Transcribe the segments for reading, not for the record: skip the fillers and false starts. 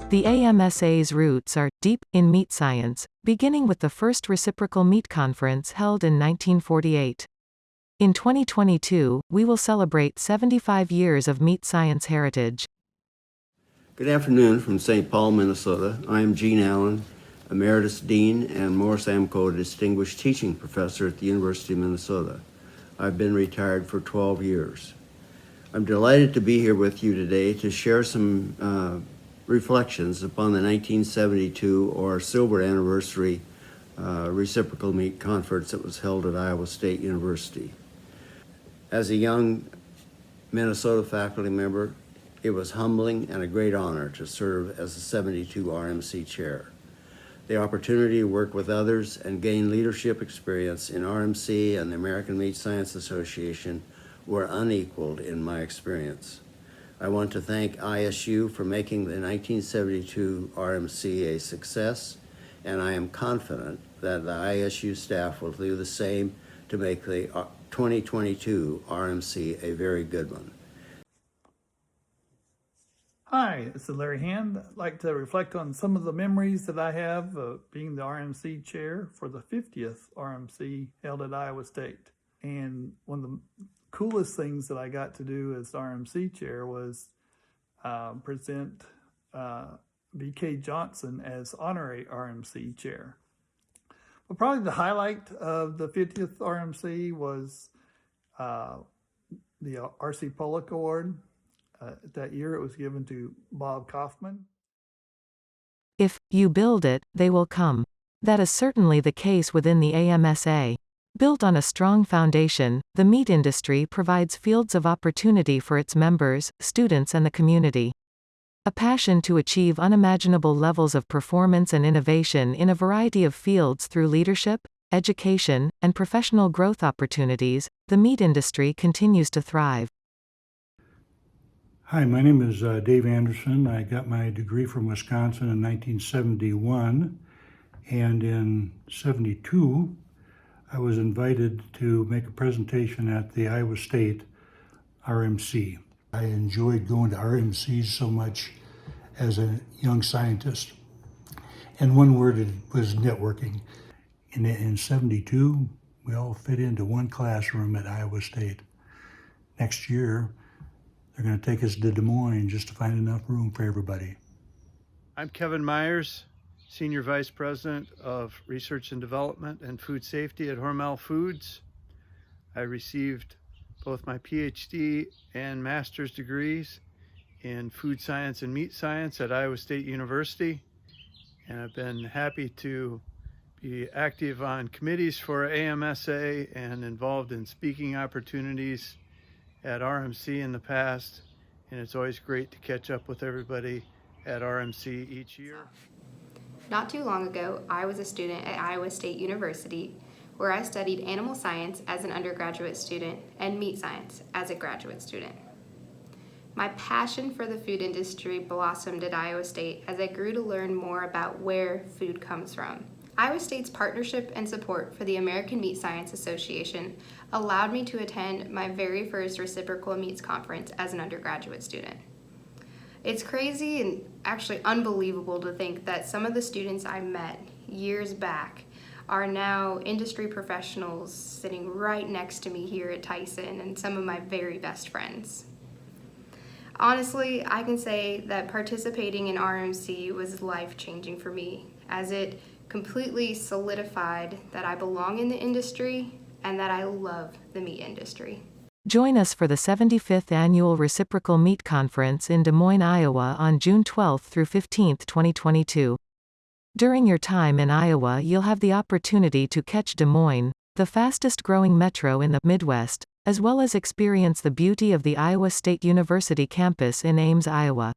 The AMSA's roots are deep in meat science, beginning with the first reciprocal meat conference held in 1948. In 2022, we will celebrate 75 years of meat science heritage. Good afternoon from St. Paul, Minnesota. I am Gene Allen, Emeritus Dean and Morris Amco Distinguished Teaching Professor at the University of Minnesota. I've been retired for 12 years. I'm delighted to be here with you today to share some reflections upon the 1972 or silver anniversary reciprocal meat conference that was held at Iowa State University. As a young Minnesota faculty member, it was humbling and a great honor to serve as the 72 RMC chair. The opportunity to work with others and gain leadership experience in RMC and the American Meat Science Association were unequaled in my experience. I want to thank ISU for making the 1972 RMC a success, and I am confident that the ISU staff will do the same to make the 2022 RMC a very good one. Hi, this is Larry Hand. I'd like to reflect on some of the memories that I have of being the RMC chair for the 50th RMC held at Iowa State. And one of the coolest things that I got to do as RMC chair was present B.K. Johnson as honorary RMC chair. But probably the highlight of the 50th RMC was the R.C. Pollock Award. That year it was given to Bob Kaufman. If you build it, they will come. That is certainly the case within the AMSA. Built on a strong foundation, the meat industry provides fields of opportunity for its members, students and the community. A passion to achieve unimaginable levels of performance and innovation in a variety of fields through leadership, education, and professional growth opportunities, the meat industry continues to thrive. Hi, my name is Dave Anderson. I got my degree from Wisconsin in 1971, and in 72, I was invited to make a presentation at the Iowa State RMC. I enjoyed going to RMCs so much as a young scientist. And one word was networking. In 72, we all fit into one classroom at Iowa State. Next year, they're going to take us to Des Moines just to find enough room for everybody. I'm Kevin Myers, Senior Vice President of Research and Development and Food Safety at Hormel Foods. I received both my PhD and master's degrees in food science and meat science at Iowa State University, and I've been happy to be active on committees for AMSA and involved in speaking opportunities at RMC in the past, and it's always great to catch up with everybody at RMC each year. Not too long ago, I was a student at Iowa State University, where I studied animal science as an undergraduate student and meat science as a graduate student. My passion for the food industry blossomed at Iowa State as I grew to learn more about where food comes from. Iowa State's partnership and support for the American Meat Science Association allowed me to attend my very first reciprocal meats conference as an undergraduate student. It's crazy and actually unbelievable to think that some of the students I met years back are now industry professionals sitting right next to me here at Tyson and some of my very best friends. Honestly, I can say that participating in RMC was life-changing for me, as it completely solidified that I belong in the industry and that I love the meat industry. Join us for the 75th Annual Reciprocal Meat Conference in Des Moines, Iowa on June 12 through 15, 2022. During your time in Iowa, you'll have the opportunity to catch Des Moines, the fastest growing metro in the Midwest, as well as experience the beauty of the Iowa State University campus in Ames, Iowa.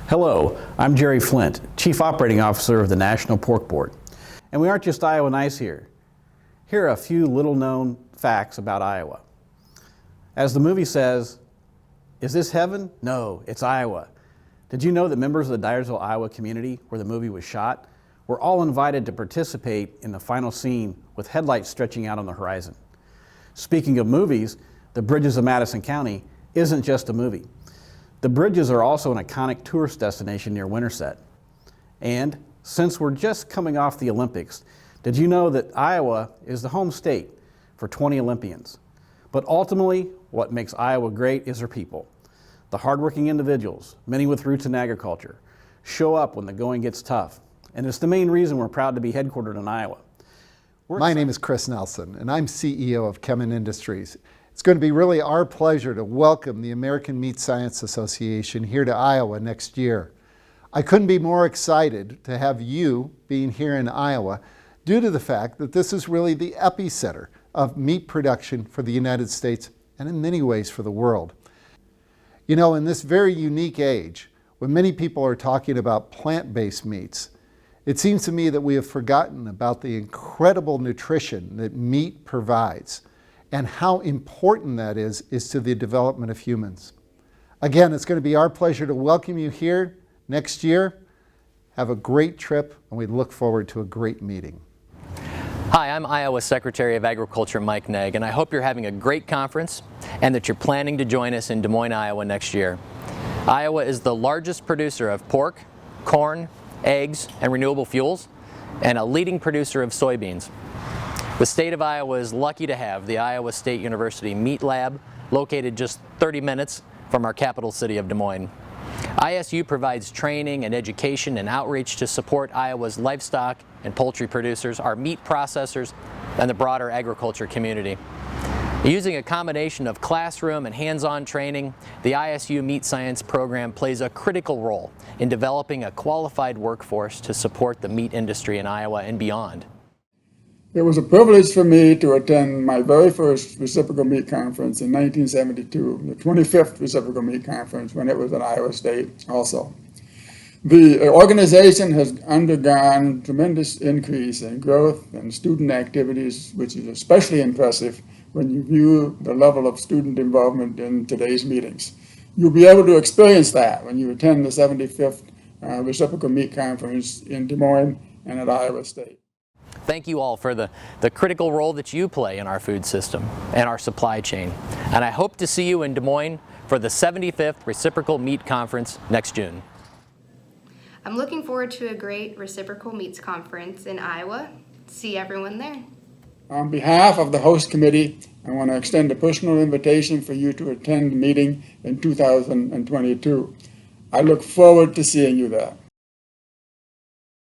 Hello, I'm Jerry Flint, Chief Operating Officer of the National Pork Board. And we aren't just Iowa nice here. Here are a few little-known facts about Iowa. As the movie says, is this heaven? No, it's Iowa. Did you know that members of the Dyersville, Iowa community, where the movie was shot, were all invited to participate in the final scene with headlights stretching out on the horizon? Speaking of movies, The Bridges of Madison County isn't just a movie. The bridges are also an iconic tourist destination near Winterset. And since we're just coming off the Olympics, did you know that Iowa is the home state for 20 Olympians? But ultimately, what makes Iowa great is her people. The hardworking individuals, many with roots in agriculture, show up when the going gets tough. And it's the main reason we're proud to be headquartered in Iowa. My name is Chris Nelson, and I'm CEO of Kemin Industries. It's going to be really our pleasure to welcome the American Meat Science Association here to Iowa next year. I couldn't be more excited to have you being here in Iowa due to the fact that this is really the epicenter of meat production for the United States and in many ways for the world. You know, in this very unique age, when many people are talking about plant-based meats, it seems to me that we have forgotten about the incredible nutrition that meat provides and how important that is to the development of humans. Again, it's going to be our pleasure to welcome you here next year. Have a great trip, and we look forward to a great meeting. Hi, I'm Iowa Secretary of Agriculture Mike Naig, and I hope you're having a great conference and that you're planning to join us in Des Moines, Iowa next year. Iowa is the largest producer of pork, corn, eggs, and renewable fuels, and a leading producer of soybeans. The state of Iowa is lucky to have the Iowa State University Meat Lab located just 30 minutes from our capital city of Des Moines. ISU provides training and education and outreach to support Iowa's livestock and poultry producers, our meat processors, and the broader agriculture community. Using a combination of classroom and hands-on training, the ISU Meat Science program plays a critical role in developing a qualified workforce to support the meat industry in Iowa and beyond. It was a privilege for me to attend my very first Reciprocal Meat Conference in 1972, the 25th Reciprocal Meat Conference, when it was at Iowa State also. The organization has undergone tremendous increase in growth and student activities, which is especially impressive when you view the level of student involvement in today's meetings. You'll be able to experience that when you attend the 75th Reciprocal Meat Conference in Des Moines and at Iowa State. Thank you all for the critical role that you play in our food system and our supply chain. And I hope to see you in Des Moines for the 75th Reciprocal Meat Conference next June. I'm looking forward to a great Reciprocal Meats Conference in Iowa. See everyone there. On behalf of the host committee, I want to extend a personal invitation for you to attend the meeting in 2022. I look forward to seeing you there.